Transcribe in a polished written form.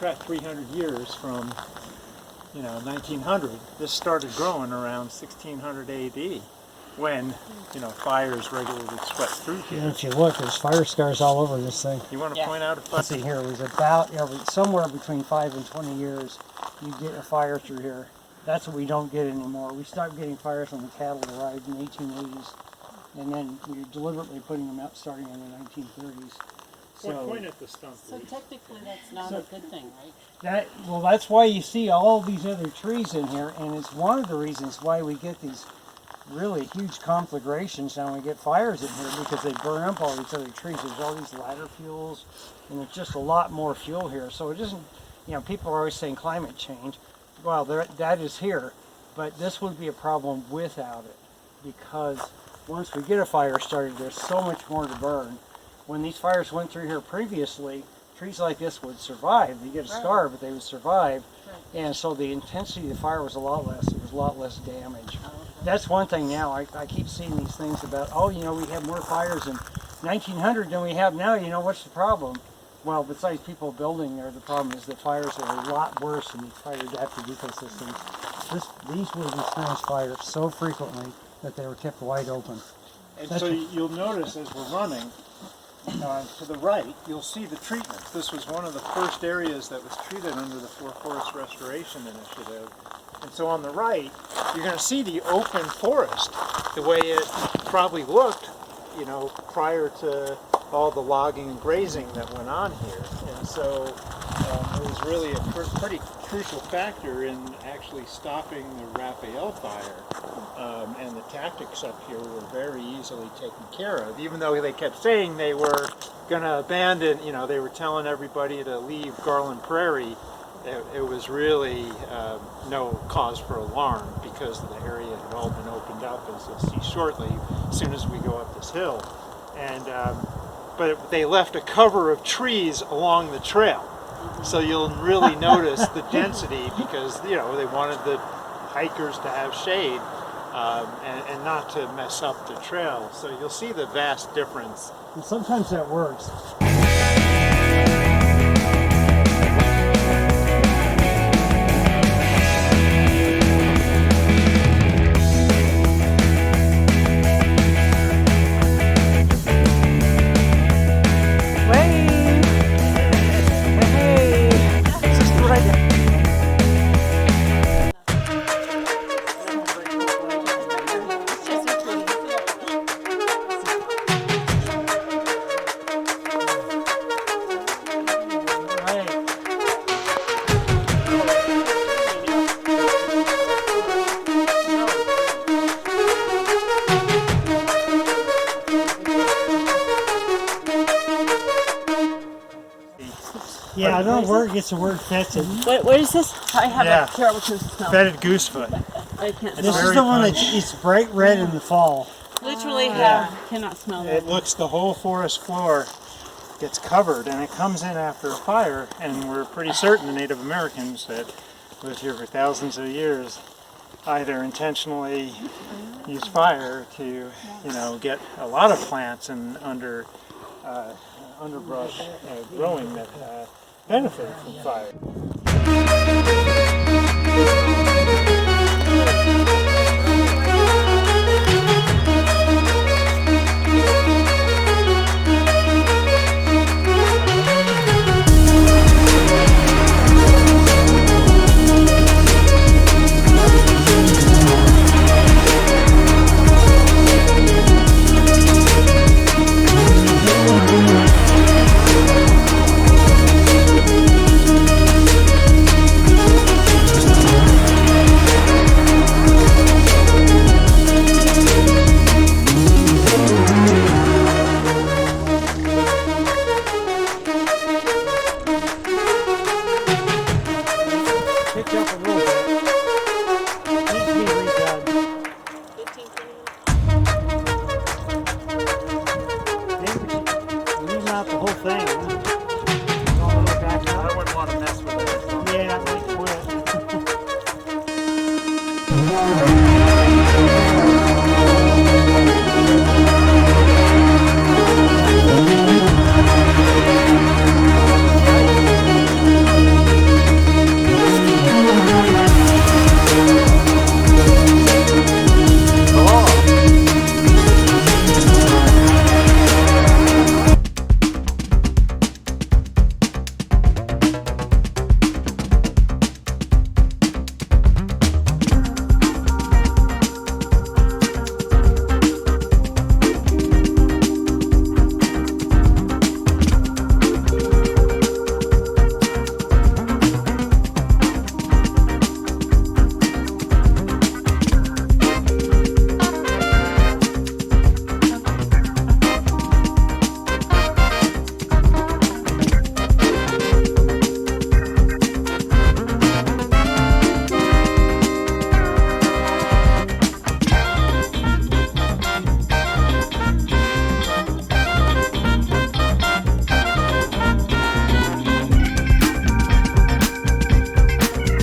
backtrack 300 years from, 1900, this started growing around 1600 AD when, fires regularly swept through here. And if you look, there's fire scars all over this thing. You want to point out a fire? Let's see here, it was about somewhere between 5 and 20 years you get a fire through here. That's what we don't get anymore. We stopped getting fires when the cattle arrived in the 1880s, and then we were deliberately putting them out starting in the 1930s. Point at the stump. So technically that's not a good thing, right? That's why you see all these other trees in here, and it's one of the reasons why we get these really huge conflagrations and we get fires in here, because they burn up all these other trees. There's all these ladder fuels, and it's just a lot more fuel here. So it isn't, people are always saying climate change. Well, that is here, but this would be a problem without it, because once we get a fire started, there's so much more to burn. When these fires went through here previously, trees like this would survive. They get a scar, but they would survive. And so the intensity of the fire was a lot less. There was a lot less damage. That's one thing now. I keep seeing these things about, we have more fires in 1900 than we have now. What's the problem? Well, besides people building there, the problem is that fires are a lot worse in these fire-adapted ecosystems. These would experience fires so frequently that they were kept wide open. And so you'll notice as we're running, to the right, you'll see the treatments. This was one of the first areas that was treated under the Forest Restoration Initiative. And so on the right, you're going to see the open forest, the way it probably looked, prior to all the logging and grazing that went on here. And so it was really a pretty crucial factor in actually stopping the Raphael fire. And the tactics up here were very easily taken care of, even though they kept saying they were going to abandon, they were telling everybody to leave Garland Prairie. It was really no cause for alarm, because the area had all been opened up, as you'll see shortly, as soon as we go up this hill. And but they left a cover of trees along the trail, so you'll really notice the density, because they wanted the hikers to have shade and not to mess up the trail. So you'll see the vast difference. And sometimes that works. Yeah, I don't know where it gets the word fetid. What is this? I have a terrible sense of smell. Fetid goosefoot. I can't This is the one it's bright red in the fall. Literally cannot smell that. It looks, the whole forest floor gets covered, and it comes in after a fire, and we're pretty certain the Native Americans that lived here for thousands of years either intentionally use fire to, get a lot of plants and underbrush growing that benefit from fire.